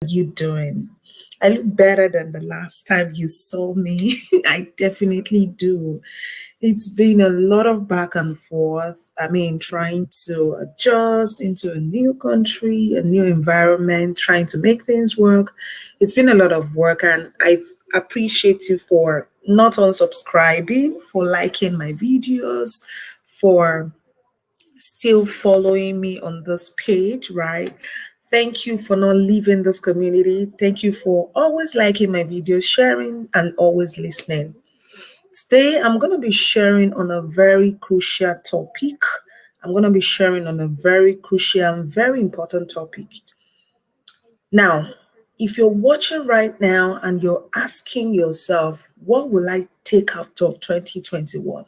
you doing? I look better than the last time you saw me. I definitely do. It's been a lot of back and forth. I mean, trying to adjust into a new country, a new environment, trying to make things work. It's been a lot of work, and I appreciate you for not unsubscribing, for liking my videos, for still following me on this page, right? Thank you for not leaving this community. Thank you for always liking my videos, sharing, and always listening. Today, I'm going to be sharing on a very crucial topic. I'm going to be sharing on a very crucial and very important topic. Now, if you're watching right now and you're asking yourself, what will I take out of 2021?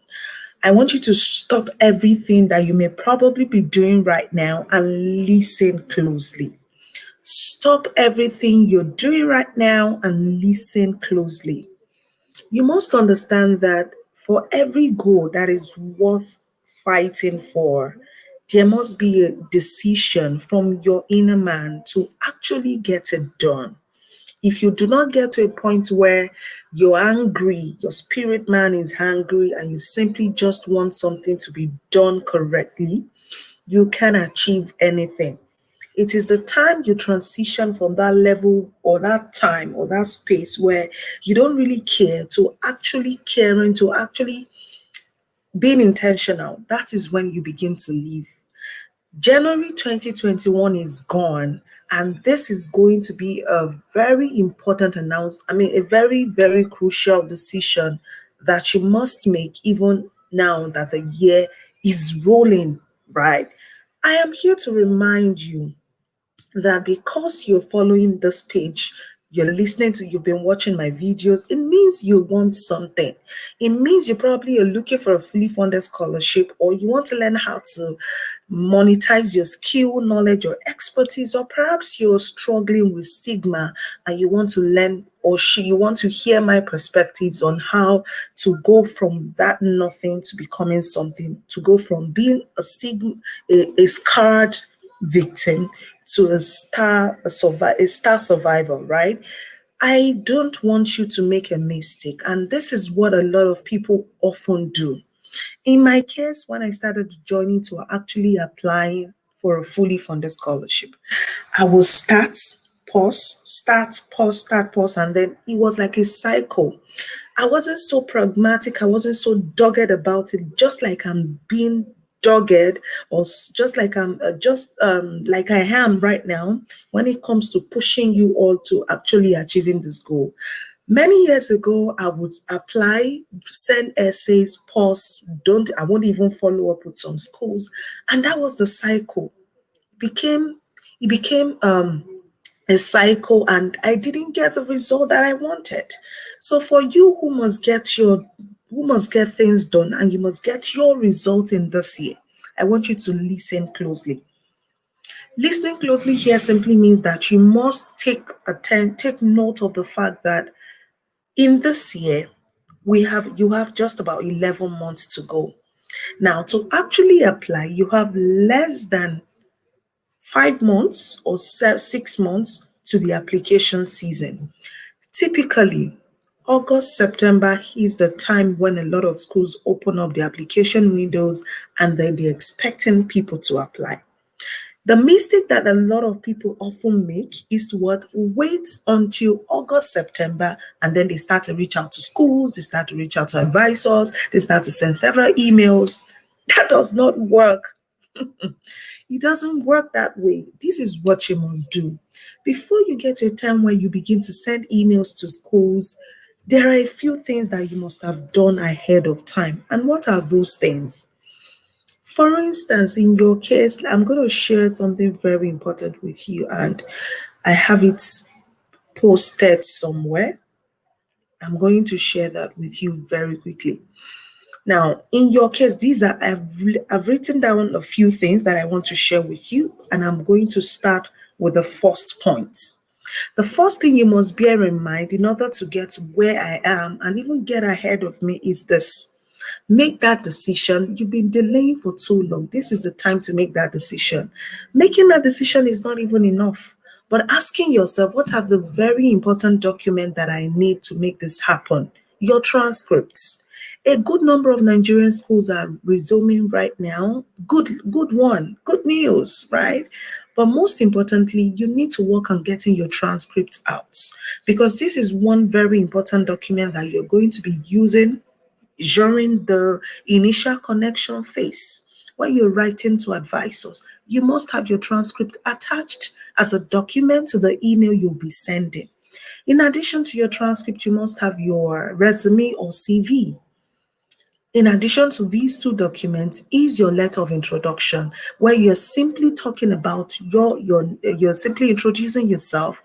I want you to stop everything that you may probably be doing right now and listen closely. Stop everything you're doing right now and listen closely. You must understand that for every goal that is worth fighting for, there must be a decision from your inner man to actually get it done. If you do not get to a point where you're angry, your spirit man is hungry, and you simply just want something to be done correctly, you can achieve anything. It is the time you transition from that level or that time or that space where you don't really care to actually caring, to actually being intentional. That is when you begin to live. January 2021 is gone, and this is going to be a very important a very, very crucial decision that you must make even now that the year is rolling, right? I am here to remind you that because you're following this page, you've been watching my videos, it means you want something. It means you probably are looking for a fully funded scholarship, or you want to learn how to monetize your skill, knowledge, or expertise, or perhaps you're struggling with stigma and you want to learn you want to hear my perspectives on how to go from that nothing to becoming something, to go from being a scarred victim to a star survivor, right? I don't want you to make a mistake, and this is what a lot of people often do. In my case, when I started joining to actually applying for a fully funded scholarship, I will start, pause, and then it was like a cycle. I wasn't so pragmatic, I wasn't so dogged about it, just like I'm being dogged, or just like I'm just like I am right now when it comes to pushing you all to actually achieving this goal. Many years ago, I would apply, send essays, pause, I won't even follow up with some schools. And that was the cycle. Became it became a cycle, and I didn't get the result that I wanted. So for you who must get things done and you must get your result in this year, I want you to listen closely. Listening closely here simply means that you must take note of the fact that in this year, you have just about 11 months to go. Now, to actually apply, you have less than 5 months or 6 months to the application season. Typically, August, September is the time when a lot of schools open up the application windows, and then they're expecting people to apply. The mistake that a lot of people often make is what wait until August, September, and then they start to reach out to schools, they start to reach out to advisors, they start to send several emails. That does not work. It doesn't work that way. This is what you must do. Before you get to a time where you begin to send emails to schools, there are a few things that you must have done ahead of time. And what are those things? For instance, in your case, I'm going to share something very important with you, and I have it posted somewhere. I'm going to share that with you very quickly. Now, in your case, I've written down a few things that I want to share with you, and I'm going to start with the first point. The first thing you must bear in mind in order to get where I am and even get ahead of me is this. Make that decision. You've been delaying for too long. This is the time to make that decision. Making that decision is not even enough. but asking yourself, what are the very important documents that I need to make this happen? Your transcripts. A good number of Nigerian schools are resuming right now. Good one, good news, right? But most importantly, you need to work on getting your transcript out, because this is one very important document that you're going to be using during the initial connection phase. When you're writing to advisors, you must have your transcript attached as a document to the email you'll be sending. In addition to your transcript, you must have your resume or CV. In addition to these two documents is your letter of introduction, where you're simply talking about you're simply introducing yourself,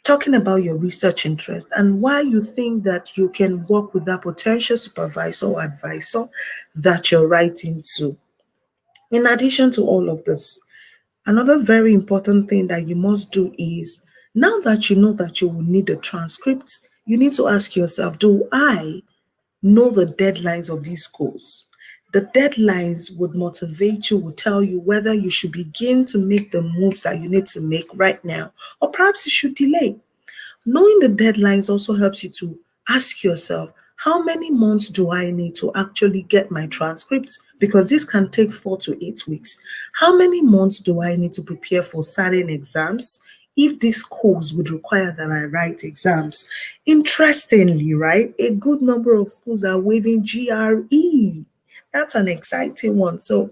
talking about your research interest and why you think that you can work with that potential supervisor or advisor that you're writing to. In addition to all of this, another very important thing that you must do is, now that you know that you will need a transcript, you need to ask yourself, do I know the deadlines of these schools? The deadlines would motivate you, would tell you whether you should begin to make the moves that you need to make right now, or perhaps you should delay. Knowing the deadlines also helps you to ask yourself, how many months do I need to actually get my transcripts? Because this can take 4 to 8 weeks. How many months do I need to prepare for certain exams if these schools would require that I write exams? Interestingly, right, a good number of schools are waiving GRE. That's an exciting one. So,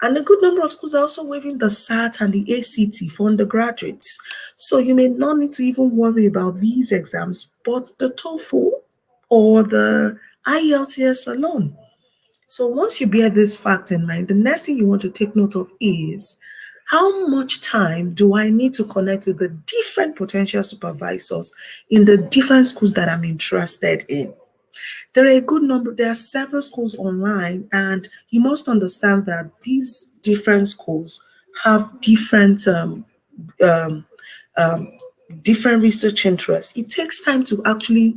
and a good number of schools are also waiving the SAT and the ACT for undergraduates. So you may not need to even worry about these exams, but the TOEFL or the IELTS alone. So once you bear this fact in mind, the next thing you want to take note of is, how much time do I need to connect with the different potential supervisors in the different schools that I'm interested in? There are several schools online, and you must understand that these different schools have um, um, different research interests. It takes time to actually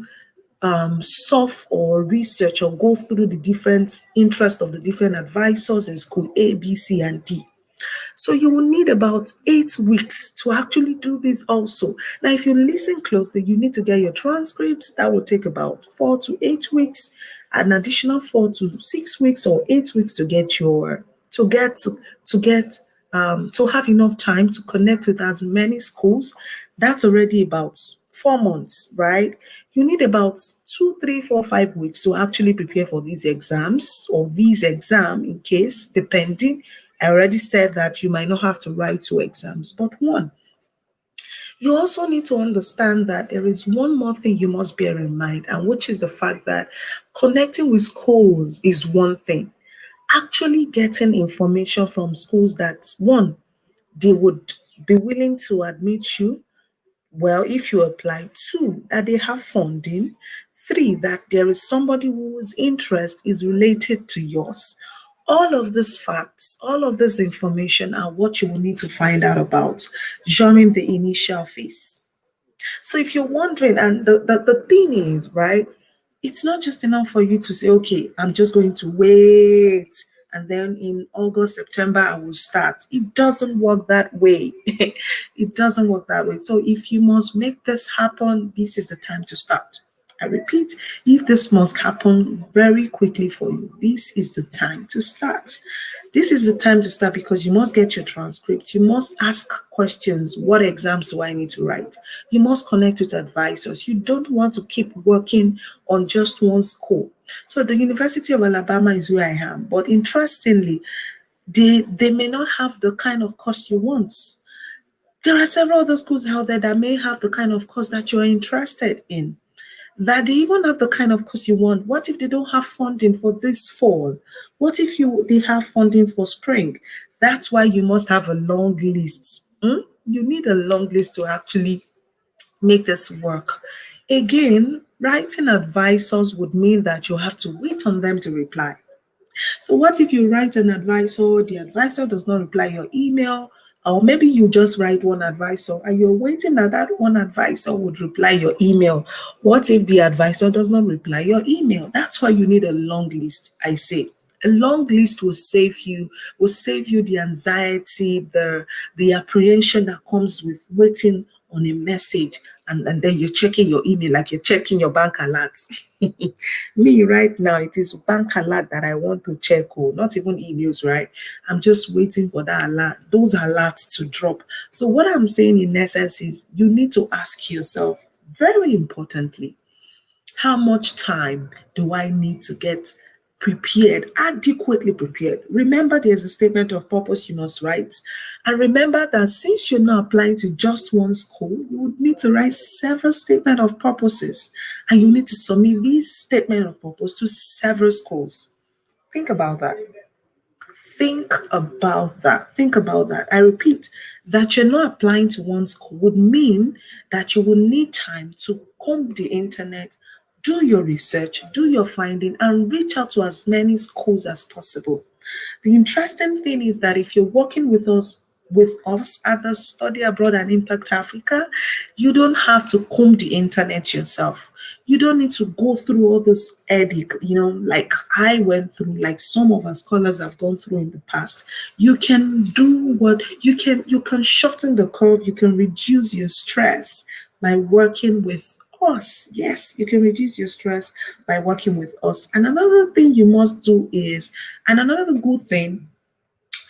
solve or research or go through the different interests of the different advisors in school A, B, C, and D. So you will need about 8 weeks to actually do this also. Now, if you listen closely, you need to get your transcripts. That will take about 4 to 8 weeks, an additional 4 to 6 weeks or 8 weeks to get your to get to have enough time to connect with as many schools. That's already about 4 months, right? You need about 2, 3, 4, 5 weeks to actually prepare for these exams or these exam in case, depending. I already said that you might not have to write 2 exams, but one. You also need to understand that there is one more thing you must bear in mind, and which is the fact that connecting with schools is one thing. Actually getting information from schools that, one, they would be willing to admit you, well, if you apply, two, that they have funding, three, that there is somebody whose interest is related to yours. All of these facts, all of this information are what you will need to find out about during the initial phase. So if you're wondering, and the thing is, right, it's not just enough for you to say, okay, I'm just going to wait. And then in August, September, I will start. It doesn't work that way. It doesn't work that way. So if you must make this happen, this is the time to start. I repeat, if this must happen very quickly for you, this is the time to start. This is the time to start because you must get your transcript. You must ask questions. What exams do I need to write? You must connect with advisors. You don't want to keep working on just one school. So the University of Alabama is where I am. But interestingly, they may not have the kind of course you want. There are several other schools out there that may have the kind of course that you're interested in, that they even have the kind of course you want. What if they don't have funding for this fall? What if they have funding for spring? That's why you must have a long list. You need a long list to actually make this work. Again, writing advisors would mean that you have to wait on them to reply. So what if you write an advisor, the advisor does not reply your email, or maybe you just write one advisor and you're waiting that that one advisor would reply your email. What if the advisor does not reply your email? That's why you need a long list, I say. A long list will save you the anxiety, the apprehension that comes with waiting on a message, and then you're checking your email like you're checking your bank alerts. Me right now, it is bank alert that I want to check, oh, not even emails, right? I'm just waiting for that alert, those alerts to drop. So what I'm saying in essence is you need to ask yourself, very importantly, how much time do I need to get prepared, adequately prepared? Remember, there's a statement of purpose you must write. And remember that since you're not applying to just one school, you would need to write several statement of purposes. And you need to submit these statement of purpose to several schools. Think about that. Think about that. Think about that. I repeat, that you're not applying to one school would mean that you will need time to comb the internet, do your research, do your finding, and reach out to as many schools as possible. The interesting thing is that if you're working with us at the Study Abroad and Impact Africa, you don't have to comb the internet yourself. You don't need to go through all this headache, like I went through, like some of our scholars have gone through in the past. You can do what you can shorten the curve, you can reduce your stress by working with us. Yes, you can reduce your stress by working with us. And another thing you must do is, and another good thing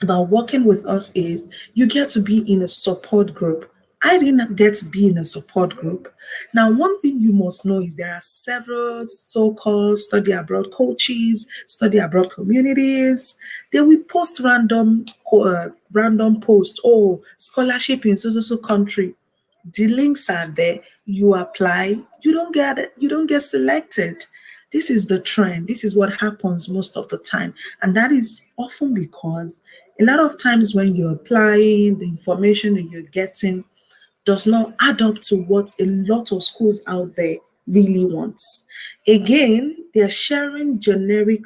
about working with us is you get to be in a support group. I didn't get to be in a support group. Now, one thing you must know is there are several so-called study abroad coaches, study abroad communities. They will post random posts. Oh, scholarship in so country. The links are there. You apply. You don't get selected. This is the trend. This is what happens most of the time. And that is often because a lot of times when you're applying, the information that you're getting does not add up to what a lot of schools out there really wants. Again, they're sharing generic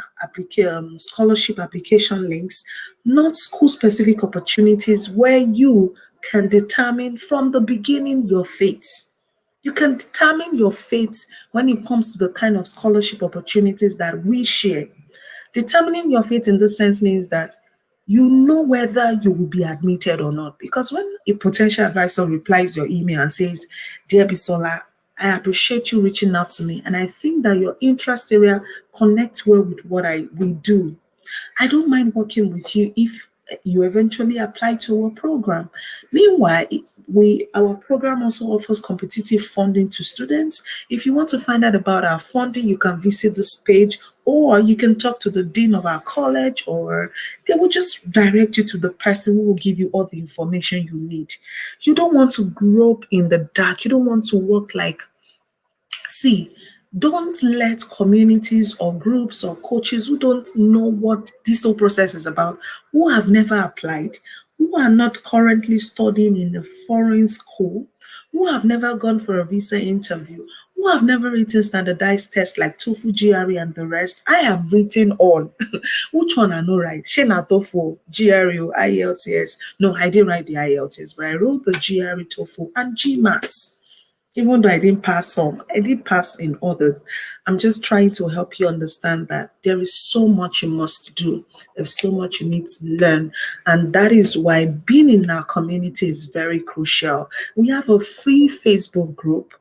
scholarship application links, not school specific opportunities where you can determine from the beginning your fate. You can determine your fate when it comes to the kind of scholarship opportunities that we share. Determining your fate in this sense means that you know whether you will be admitted or not. Because when a potential advisor replies your email and says, Dear Bisola, I appreciate you reaching out to me, and I think that your interest area connects well with what we do. I don't mind working with you if you eventually apply to our program. Meanwhile, our program also offers competitive funding to students. If you want to find out about our funding, you can visit this page, or you can talk to the dean of our college, or they will just direct you to the person who will give you all the information you need. You don't want to grow up in the dark. You don't want to work like, see, don't let communities or groups or coaches who don't know what this whole process is about, who have never applied, who are not currently studying in a foreign school, who have never gone for a visa interview, who have never written standardized tests like TOEFL, GRE, and the rest. I have written all. Which one I know right? Shena TOEFL, GRE, IELTS. No, I didn't write the IELTS, but I wrote the GRE, TOEFL, and GMATs. Even though I didn't pass some, I did pass in others. I'm just trying to help you understand that there is so much you must do. There's so much you need to learn. And that is why being in our community is very crucial. We have a free Facebook group,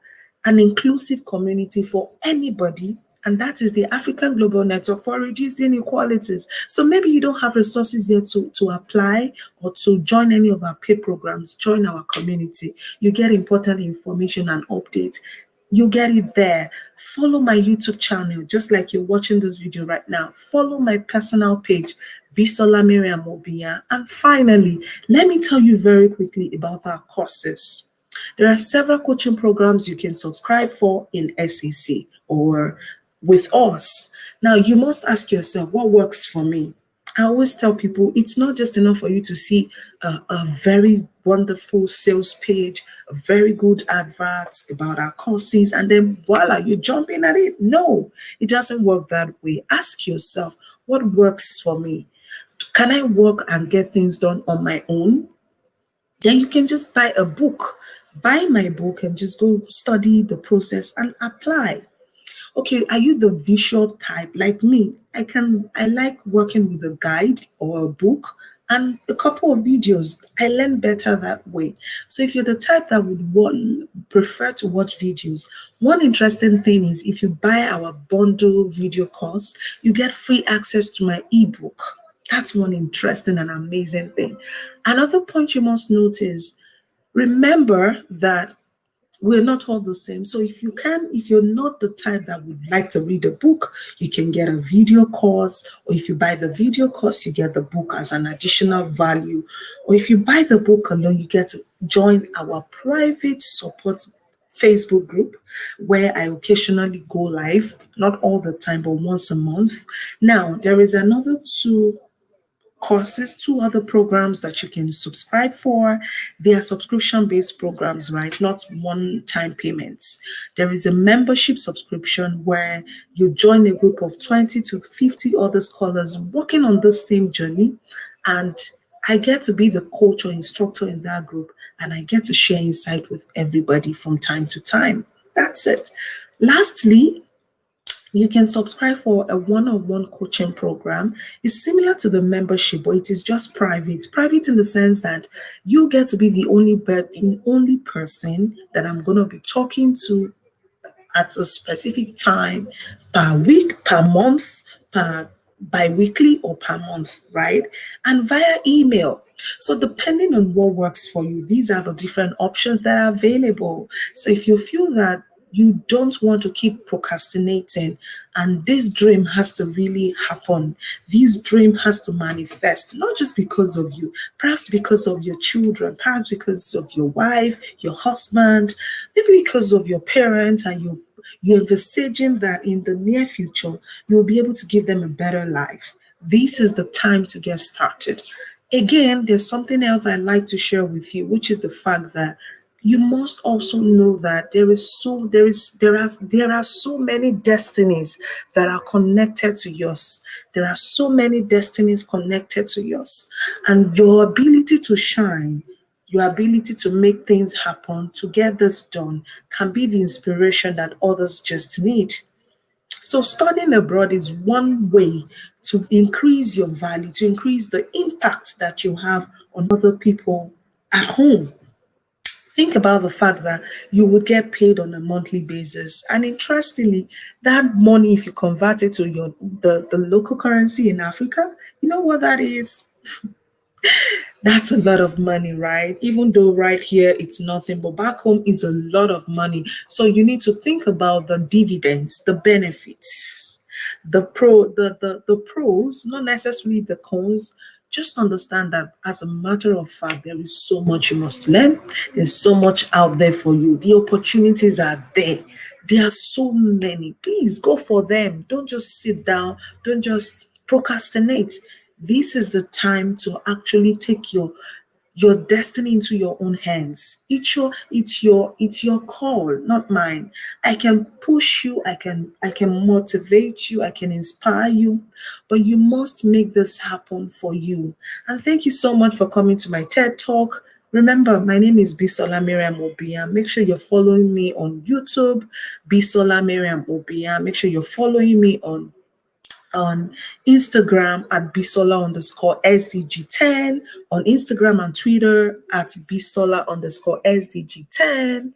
an inclusive community for anybody. And that is the African Global Network for Reduced Inequalities. So maybe you don't have resources yet to apply or to join any of our paid programs. Join our community. You get important information and updates. You get it there. Follow my YouTube channel, just like you're watching this video right now. Follow my personal page, Bisola Miriam Obia. And finally, let me tell you very quickly about our courses. There are several coaching programs you can subscribe for in SEC or with us. Now, you must ask yourself, what works for me? I always tell people it's not just enough for you to see a very wonderful sales page, a very good advert about our courses, and then voila, you jump in at it. No, it doesn't work that way. Ask yourself, what works for me? Can I work and get things done on my own? Then you can just buy a book. Buy my book and just go study the process and apply. Okay, are you the visual type like me? I like working with a guide or a book and a couple of videos. I learn better that way. So if you're the type that would prefer to watch videos, one interesting thing is if you buy our bundle video course, you get free access to my ebook. That's one interesting and amazing thing. Another point you must notice, remember that we're not all the same. So if you're not the type that would like to read a book, you can get a video course, or if you buy the video course, you get the book as an additional value. Or if you buy the book alone, you get to join our private support Facebook group where I occasionally go live, not all the time, but once a month. Now, there is another two other programs that you can subscribe for. They are subscription based programs, right? Not one time payments. There is a membership subscription where you join a group of 20 to 50 other scholars working on the same journey. And I get to be the coach or instructor in that group, and I get to share insight with everybody from time to time. That's it. Lastly, you can subscribe for a one-on-one coaching program. It's similar to the membership, but it is just private. Private in the sense that you get to be the only person that I'm going to be talking to at a specific time per week, per month, per bi-weekly or per month, right? And via email. So depending on what works for you, these are the different options that are available. So if you feel that you don't want to keep procrastinating and this dream has to really happen, this dream has to manifest, not just because of you, perhaps because of your children, perhaps because of your wife, your husband, maybe because of your parents, and you're envisaging that in the near future, you'll be able to give them a better life. This is the time to get started. Again, there's something else I'd like to share with you, which is the fact that you must also know that there are so many destinies that are connected to yours. There are so many destinies connected to yours, and your ability to shine, your ability to make things happen, to get this done, can be the inspiration that others just need. So, studying abroad is one way to increase your value, to increase the impact that you have on other people at home. Think about the fact that you would get paid on a monthly basis. And interestingly, that money, if you convert it to the local currency in Africa, you know what that is? That's a lot of money, right? Even though right here it's nothing, but back home is a lot of money. So you need to think about the dividends, the benefits, the pros, not necessarily the cons. Just understand that as a matter of fact, there is so much you must learn. There's so much out there for you. The opportunities are there. There are so many. Please go for them. Don't just sit down. Don't just procrastinate. This is the time to actually take your destiny into your own hands. It's your call, not mine. I can push you, I can motivate you, I can inspire you, but you must make this happen for you. And thank you so much for coming to my TED Talk. Remember, my name is Bisola Miriam Obia. Make sure you're following me on YouTube, Bisola Miriam Obia. Make sure you're following me on Instagram at Bisola underscore SDG10, on Instagram and Twitter at Bisola underscore SDG10.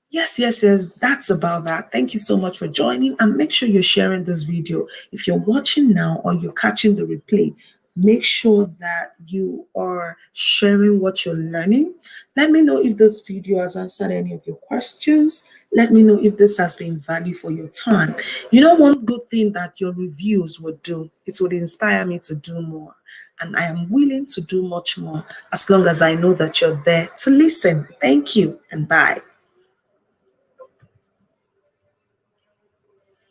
Yes, yes, yes, that's about that. Thank you so much for joining, and make sure you're sharing this video. If you're watching now or you're catching the replay, make sure that you are sharing what you're learning. Let me know if this video has answered any of your questions. Let me know if this has been value for your time. You know, one good thing that your reviews would do, it would inspire me to do more. And I am willing to do much more as long as I know that you're there to listen. Thank you and bye.